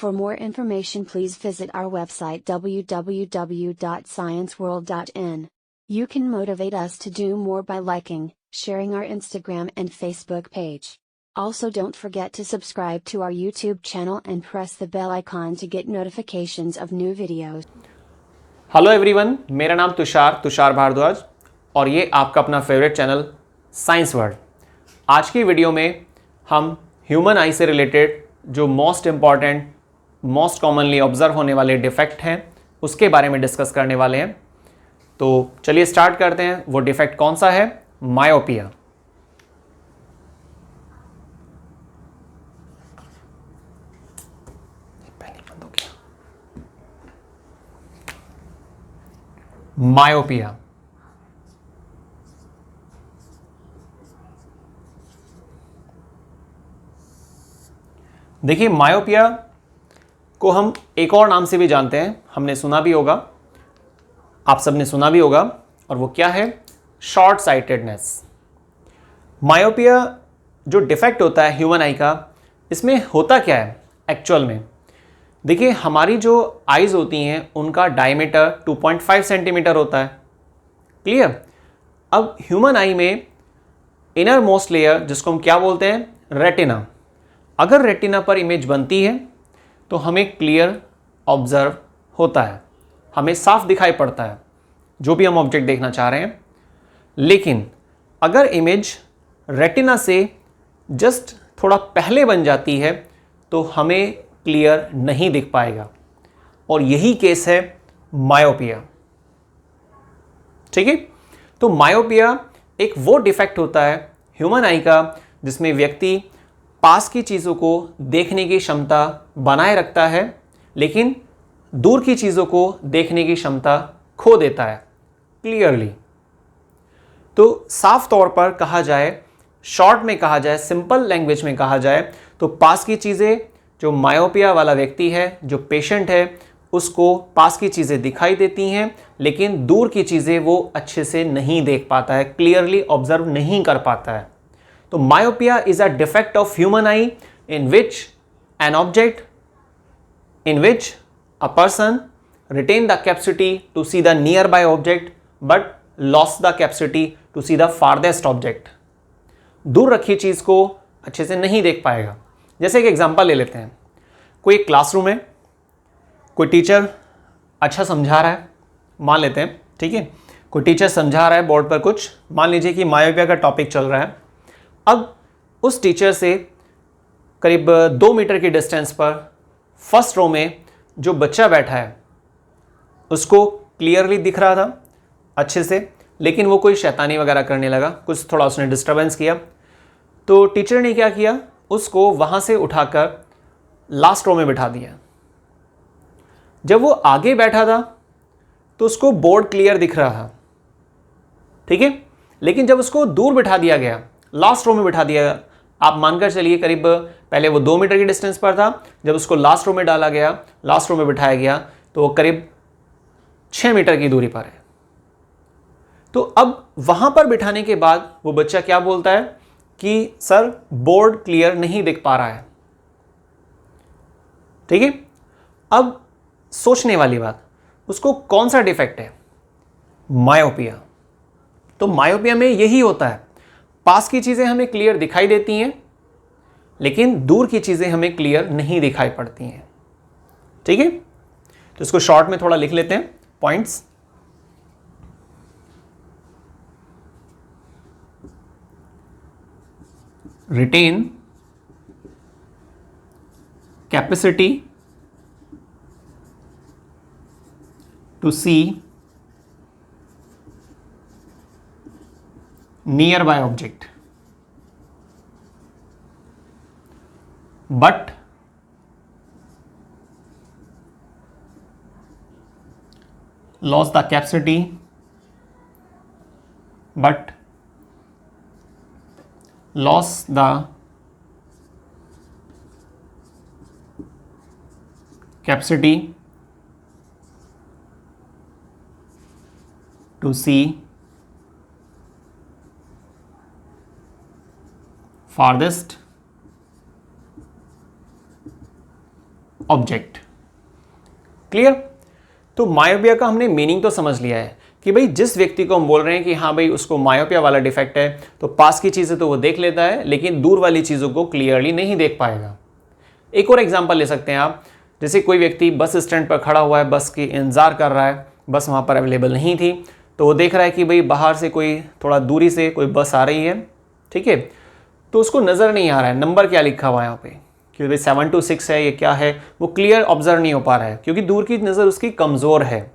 For more information, please visit our website www.scienceworld.in. You can motivate us to do more by liking, sharing our Instagram and Facebook page. Also, don't forget to subscribe to our YouTube channel and press the bell icon to get notifications of new videos. Hello everyone, मेरा नाम तुषार भारद्वाज और ये आपका अपना favourite channel science world. आज की video में हम ह्यूमन आई से रिलेटेड जो most important most commonly observe होने वाले डिफेक्ट हैं उसके बारे में डिस्कस करने वाले हैं। तो चलिए स्टार्ट करते हैं। वो डिफेक्ट कौन सा है? मायोपिया। मायोपिया देखिए, मायोपिया को हम एक और नाम से भी जानते हैं, हमने सुना भी होगा, आप सबने सुना भी होगा, और वो क्या है? Short sightedness. मायोपिया जो डिफेक्ट होता है ह्यूमन आई का, इसमें होता क्या है एक्चुअल में? देखिए, हमारी जो आईज होती हैं उनका डायमीटर 2.5 सेंटीमीटर होता है। क्लियर? अब ह्यूमन आई में इनर मोस्ट लेयर, जिसको हम क्या बोलते हैं? रेटिना। अगर रेटिना पर इमेज बनती है तो हमें क्लियर ऑब्जर्व होता है, हमें साफ दिखाई पड़ता है जो भी हम ऑब्जेक्ट देखना चाह रहे हैं। लेकिन अगर इमेज रेटिना से जस्ट थोड़ा पहले बन जाती है तो हमें क्लियर नहीं दिख पाएगा, और यही केस है मायोपिया। ठीक है? तो मायोपिया एक वो डिफेक्ट होता है ह्यूमन आई का जिसमें व्यक्ति पास की चीज़ों को देखने की क्षमता बनाए रखता है, लेकिन दूर की चीज़ों को देखने की क्षमता खो देता है क्लियरली। तो साफ तौर पर कहा जाए, शॉर्ट में कहा जाए, सिंपल लैंग्वेज में कहा जाए, तो पास की चीज़ें, जो मायोपिया वाला व्यक्ति है, जो पेशेंट है, उसको पास की चीज़ें दिखाई देती हैं, लेकिन दूर की चीज़ें वो अच्छे से नहीं देख पाता है, क्लियरली ऑब्जर्व नहीं कर पाता है। तो myopia is a defect of human eye in which a person retain the capacity to see the nearby object but lost the capacity to see the farthest object। दूर रखी चीज को अच्छे से नहीं देख पाएगा। जैसे एक एग्जांपल ले लेते हैं। कोई एक क्लासरूम है, कोई टीचर अच्छा समझा रहा है, मान लेते हैं, ठीक है, कोई टीचर समझा रहा है बोर्ड पर कुछ, मान लीजिए कि मायोपिया का टॉपिक चल रहा है। अब उस टीचर से करीब 2 मीटर की डिस्टेंस पर फर्स्ट रो में जो बच्चा बैठा है उसको क्लियरली दिख रहा था अच्छे से, लेकिन वो कोई शैतानी वगैरह करने लगा, कुछ थोड़ा उसने डिस्टर्बेंस किया। तो टीचर ने क्या किया? उसको वहाँ से उठाकर लास्ट रो में बिठा दिया। जब वो आगे बैठा था तो उसको बोर्ड क्लियर दिख रहा था, ठीक है, लेकिन जब उसको दूर बिठा दिया गया, लास्ट रो में बिठा दिया, आप मानकर चलिए करीब पहले वो 2 मीटर की डिस्टेंस पर था, जब उसको लास्ट रो में डाला गया, लास्ट रो में बिठाया गया, तो वो करीब 6 मीटर की दूरी पर है। तो अब वहां पर बिठाने के बाद वो बच्चा क्या बोलता है कि सर, बोर्ड क्लियर नहीं दिख पा रहा है। ठीक है? अब सोचने वाली बात, उसको कौन सा डिफेक्ट है? मायोपिया। तो मायोपिया में यही होता है, पास की चीज़ें हमें क्लियर दिखाई देती हैं, लेकिन दूर की चीज़ें हमें क्लियर नहीं दिखाई पड़ती हैं। ठीक है? तो इसको शॉर्ट में थोड़ा लिख लेते हैं points. Retain capacity to see nearby object but lost the capacity to see farthest object. Clear? तो मायोपिया का हमने मीनिंग तो समझ लिया है कि भाई जिस व्यक्ति को हम बोल रहे हैं कि हाँ भाई उसको मायोपिया वाला डिफेक्ट है, तो पास की चीज़ें तो वो देख लेता है लेकिन दूर वाली चीज़ों को क्लियरली नहीं देख पाएगा। एक और एग्जांपल ले सकते हैं आप, जैसे कोई व्यक्ति बस स्टैंड पर खड़ा हुआ है, बस की इंतजार कर रहा है, बस वहाँ पर अवेलेबल नहीं थी, तो वो देख रहा है कि भाई बाहर से कोई थोड़ा दूरी से कोई बस आ रही है, ठीक है, तो उसको नज़र नहीं आ रहा है नंबर क्या लिखा हुआ है यहाँ पे, क्योंकि भाई 7 to 6 है, ये क्या है, वो क्लियर ऑब्जर्व नहीं हो पा रहा है क्योंकि दूर की नज़र उसकी कमज़ोर है।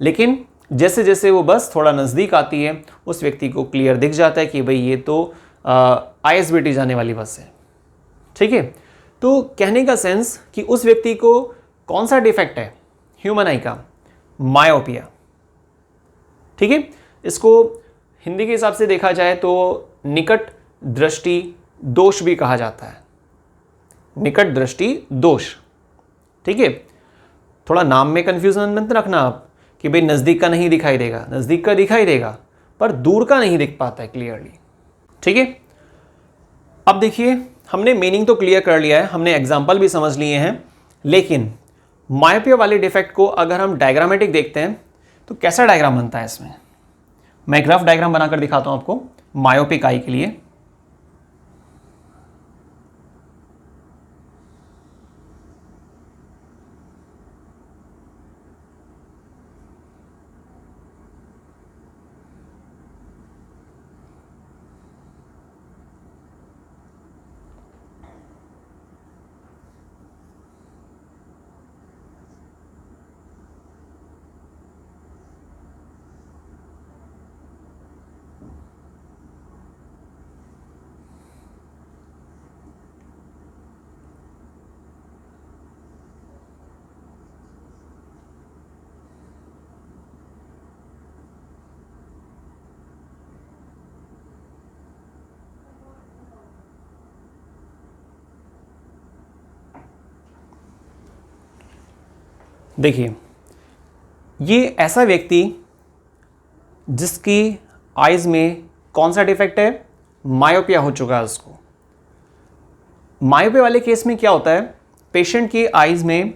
लेकिन जैसे जैसे वो बस थोड़ा नज़दीक आती है उस व्यक्ति को क्लियर दिख जाता है कि भाई ये तो ISBT जाने वाली बस है। ठीक है, तो कहने का सेंस कि उस व्यक्ति को कौन सा डिफेक्ट है, ह्यूमन आई का, मायोपिया। ठीक है, इसको हिंदी के हिसाब से देखा जाए तो निकट दृष्टि दोष भी कहा जाता है, निकट दृष्टि दोष। ठीक है, थोड़ा नाम में कंफ्यूजन मत रखना आप कि भाई नज़दीक का नहीं दिखाई देगा, नज़दीक का दिखाई देगा पर दूर का नहीं दिख पाता है क्लियरली। ठीक है, अब देखिए हमने मीनिंग तो क्लियर कर लिया है, हमने एग्जाम्पल भी समझ लिए हैं, लेकिन मायोपिया वाले डिफेक्ट को अगर हम डायग्रामेटिक देखते हैं तो कैसा डायग्राम बनता है इसमें। मैं एक रफ डायग्राम बनाकर दिखाता हूं आपको मायोपिक आई के लिए। देखिए ये ऐसा व्यक्ति जिसकी आइज में कौन सा डिफेक्ट है, मायोपिया हो चुका है उसको। मायोपिया वाले केस में क्या होता है, पेशेंट की आइज में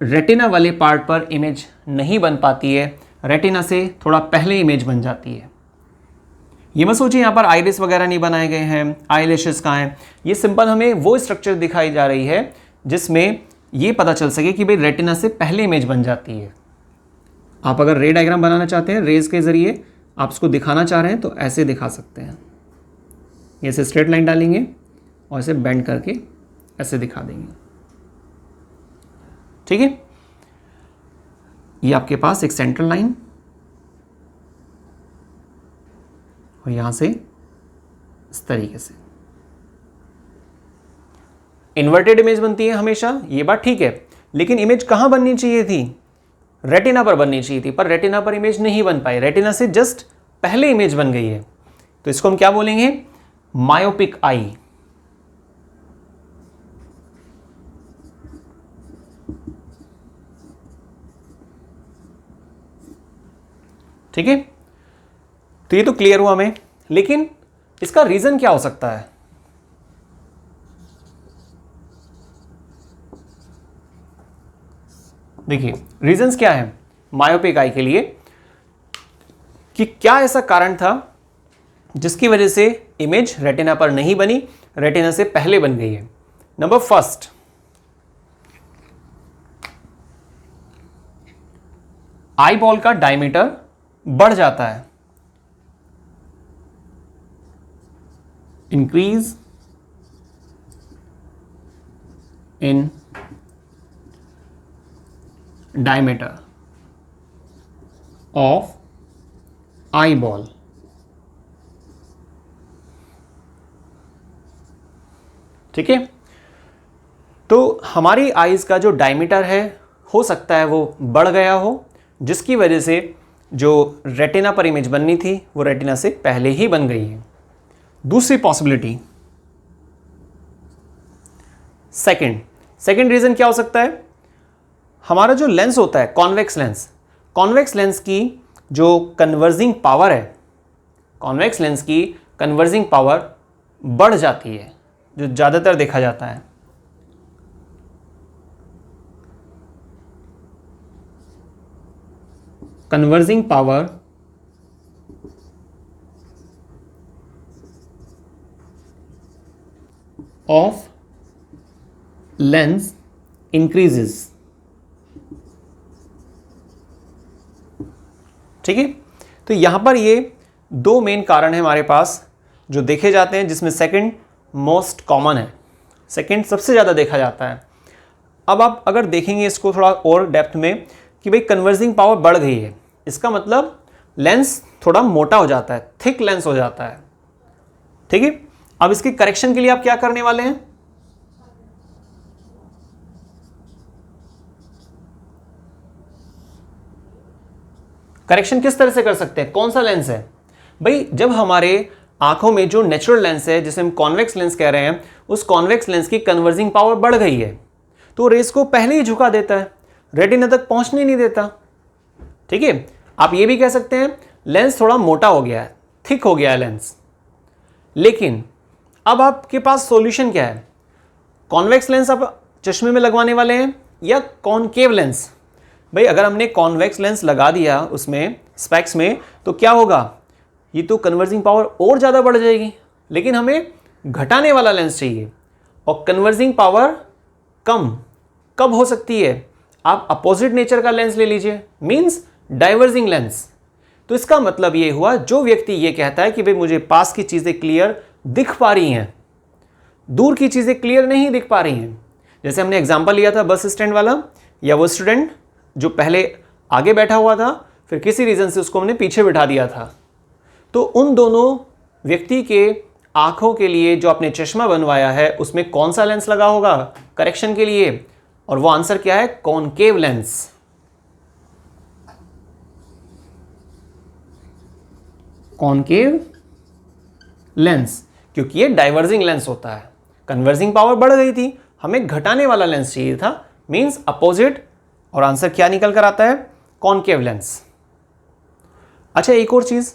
रेटिना वाले पार्ट पर इमेज नहीं बन पाती है, रेटिना से थोड़ा पहले इमेज बन जाती है। ये मत सोचिए यहाँ पर आइरिस वगैरह नहीं बनाए गए हैं, आईलैशेस कहाँ हैं, ये सिंपल हमें वो स्ट्रक्चर दिखाई जा रही है जिसमें ये पता चल सके कि भाई रेटिना से पहले इमेज बन जाती है। आप अगर रे डायग्राम बनाना चाहते हैं, रेज के जरिए आप इसको दिखाना चाह रहे हैं तो ऐसे दिखा सकते हैं, ऐसे स्ट्रेट लाइन डालेंगे और इसे बेंड करके ऐसे दिखा देंगे। ठीक है, ये आपके पास एक सेंट्रल लाइन और यहां से इस तरीके से इन्वर्टेड इमेज बनती है हमेशा, ये बात ठीक है, लेकिन इमेज कहां बननी चाहिए थी, रेटिना पर बननी चाहिए थी, पर रेटिना पर इमेज नहीं बन पाई, रेटिना से जस्ट पहले इमेज बन गई है, तो इसको हम क्या बोलेंगे, मायोपिक आई। ठीक है, तो ये तो क्लियर हुआ हमें, लेकिन इसका रीजन क्या हो सकता है। देखिए रीजंस क्या है मायोपिक आई के लिए, कि क्या ऐसा कारण था जिसकी वजह से इमेज रेटिना पर नहीं बनी, रेटिना से पहले बन गई है। नंबर फर्स्ट, आई बॉल का डायमीटर बढ़ जाता है, increase in diameter of eyeball। ठीक है, तो हमारी आईज का जो डायमीटर है हो सकता है वो बढ़ गया हो, जिसकी वजह से जो रेटिना पर इमेज बननी थी वो रेटिना से पहले ही बन गई है। दूसरी पॉसिबिलिटी, सेकंड रीजन क्या हो सकता है, हमारा जो लेंस होता है कॉन्वेक्स लेंस की जो कन्वर्जिंग पावर है, कॉन्वेक्स लेंस की कन्वर्जिंग पावर बढ़ जाती है, जो ज़्यादातर देखा जाता है। Converging power of lens increases. ठीक है, तो यहां पर ये दो मेन कारण है हमारे पास जो देखे जाते हैं, जिसमें सेकंड मोस्ट कॉमन है, सेकंड सबसे ज़्यादा देखा जाता है। अब आप अगर देखेंगे इसको थोड़ा और डेप्थ में कि भाई कन्वर्जिंग पावर बढ़ गई है, इसका मतलब लेंस थोड़ा मोटा हो जाता है, थिक लेंस हो जाता है। ठीक है, अब इसके करेक्शन के लिए आप क्या करने वाले हैं? करेक्शन किस तरह से कर सकते हैं? कौन सा लेंस है भाई? जब हमारे आंखों में जो नेचुरल लेंस है, जिसे हम कॉन्वेक्स लेंस कह रहे हैं, उस कॉन्वेक्स लेंस की कन्वर्जिंग पावर बढ़ गई है तो रेस को पहले ही झुका देता है, रेटिना तक पहुंचने नहीं देता। ठीक है, आप ये भी कह सकते हैं लेंस थोड़ा मोटा हो गया है, थिक हो गया है लेंस। लेकिन अब आपके पास सॉल्यूशन क्या है? कॉन्वेक्स लेंस आप चश्मे में लगवाने वाले हैं या कॉनकेव लेंस? भाई अगर हमने कॉन्वेक्स लेंस लगा दिया उसमें स्पेक्स में तो क्या होगा? ये तो कन्वर्जिंग पावर और ज़्यादा बढ़ जाएगी, लेकिन हमें घटाने वाला लेंस चाहिए। और कन्वर्जिंग पावर कम कब हो सकती है? आप अपोजिट नेचर का लेंस ले लीजिए, मींस डाइवर्जिंग लेंस। तो इसका मतलब ये हुआ, जो व्यक्ति ये कहता है कि भाई मुझे पास की चीज़ें क्लियर दिख पा रही हैं, दूर की चीज़ें क्लियर नहीं दिख पा रही हैं। जैसे हमने एग्जाम्पल लिया था बस स्टैंड वाला, या वो स्टूडेंट जो पहले आगे बैठा हुआ था, फिर किसी रीज़न से उसको हमने पीछे बिठा दिया था। तो उन दोनों व्यक्ति के आंखों के लिए जो आपने चश्मा बनवाया है उसमें कौन सा लेंस लगा होगा करेक्शन के लिए? और वो आंसर क्या है? Concave lens. कॉनकेव लेंस, क्योंकि ये डाइवर्जिंग लेंस होता है। कन्वर्जिंग पावर बढ़ गई थी, हमें घटाने वाला लेंस चाहिए था, मींस अपोजिट। और आंसर क्या निकल कर आता है? Concave lens. अच्छा, एक और चीज,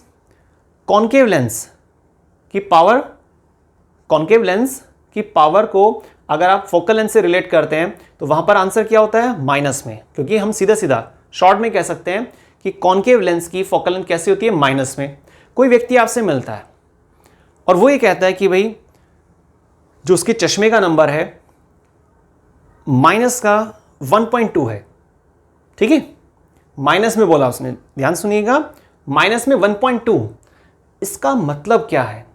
कॉनकेव लेंस की पावर, कॉनकेव लेंस की पावर को अगर आप फोकल लेंथ से रिलेट करते हैं तो वहां पर आंसर क्या होता है? माइनस में। क्योंकि हम सीधा सीधा शॉर्ट में कह सकते हैं कि कॉनकेव लेंस की फोकल लेंथ कैसी होती है? माइनस में। कोई व्यक्ति आपसे मिलता है और वो ये कहता है कि भाई जो उसके चश्मे का नंबर है माइनस का 1.2 है। ठीक है, माइनस में बोला उसने, ध्यान सुनिएगा, माइनस में 1.2। इसका मतलब क्या है?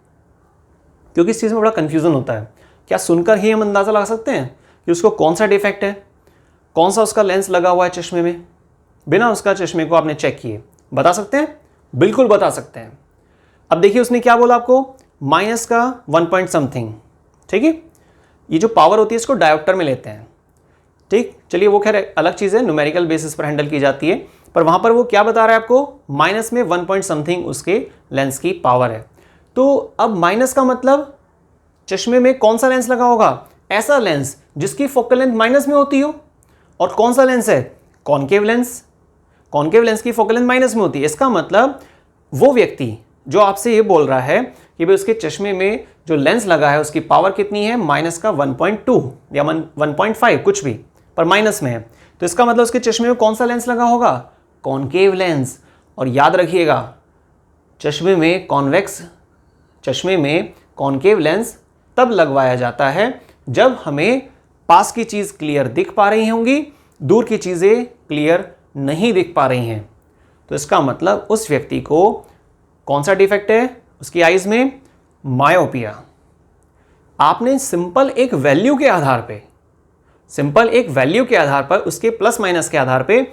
क्योंकि इस चीज़ में बड़ा कंफ्यूजन होता है। क्या सुनकर ही हम अंदाज़ा लगा सकते हैं कि उसको कौन सा डिफेक्ट है, कौन सा उसका लेंस लगा हुआ है चश्मे में, बिना उसका चश्मे को आपने चेक किए? बता सकते हैं? बिल्कुल बता सकते हैं। अब देखिए उसने क्या बोला आपको, माइनस का 1 पॉइंट समथिंग। ठीक है, ये जो पावर होती है इसको डायोप्टर में लेते हैं। ठीक, चलिए वो खैर अलग चीज़ है, न्यूमेरिकल बेसिस पर हैंडल की जाती है, पर वहाँ पर वो क्या बता रहा है आपको? माइनस में 1 पॉइंट समथिंग उसके लेंस की पावर है। तो अब माइनस का मतलब चश्मे में कौन सा लेंस लगा होगा? ऐसा लेंस जिसकी फोकल लेंथ माइनस में होती हो। और कौन सा लेंस है? Concave lens. कॉनकेव लेंस की फोकल लेंथ माइनस में होती है। इसका मतलब वो व्यक्ति जो आपसे ये बोल रहा है कि भाई उसके चश्मे में जो लेंस लगा है उसकी पावर कितनी है? माइनस का 1.2 या 1.5 कुछ भी, पर माइनस में है। तो इसका मतलब उसके चश्मे में कौन सा लेंस लगा होगा? Concave lens. और याद रखिएगा, चश्मे में कॉनकेव लेंस तब लगवाया जाता है जब हमें पास की चीज़ क्लियर दिख पा रही होंगी, दूर की चीज़ें क्लियर नहीं दिख पा रही हैं। तो इसका मतलब उस व्यक्ति को कौन सा डिफेक्ट है उसकी आइज में? मायोपिया। आपने सिंपल एक वैल्यू के आधार पर उसके प्लस माइनस के आधार पे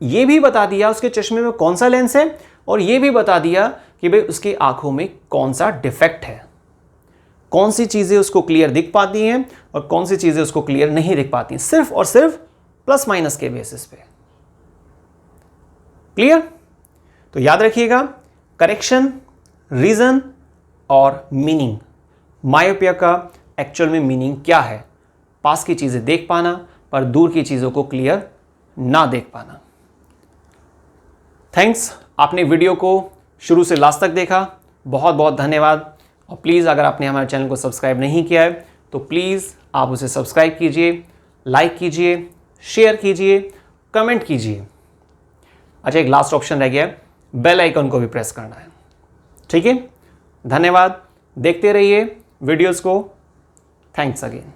ये भी बता दिया उसके चश्मे में कौन सा लेंस है, और ये भी बता दिया कि भाई उसकी आंखों में कौन सा डिफेक्ट है, कौन सी चीजें उसको क्लियर दिख पाती हैं और कौन सी चीजें उसको क्लियर नहीं दिख पाती, सिर्फ और सिर्फ प्लस माइनस के बेसिस पे। क्लियर? तो याद रखिएगा, करेक्शन, रीजन और मीनिंग। मायोपिया का एक्चुअल में मीनिंग क्या है? पास की चीजें देख पाना पर दूर की चीजों को क्लियर ना देख पाना। थैंक्स, आपने वीडियो को शुरू से लास्ट तक देखा, बहुत बहुत धन्यवाद। और प्लीज़ अगर आपने हमारे चैनल को सब्सक्राइब नहीं किया है तो प्लीज़ आप उसे सब्सक्राइब कीजिए, लाइक कीजिए, शेयर कीजिए, कमेंट कीजिए। अच्छा, एक लास्ट ऑप्शन रह गया है, बेल आइकन को भी प्रेस करना है। ठीक है, धन्यवाद, देखते रहिए वीडियोस को। Thanks again.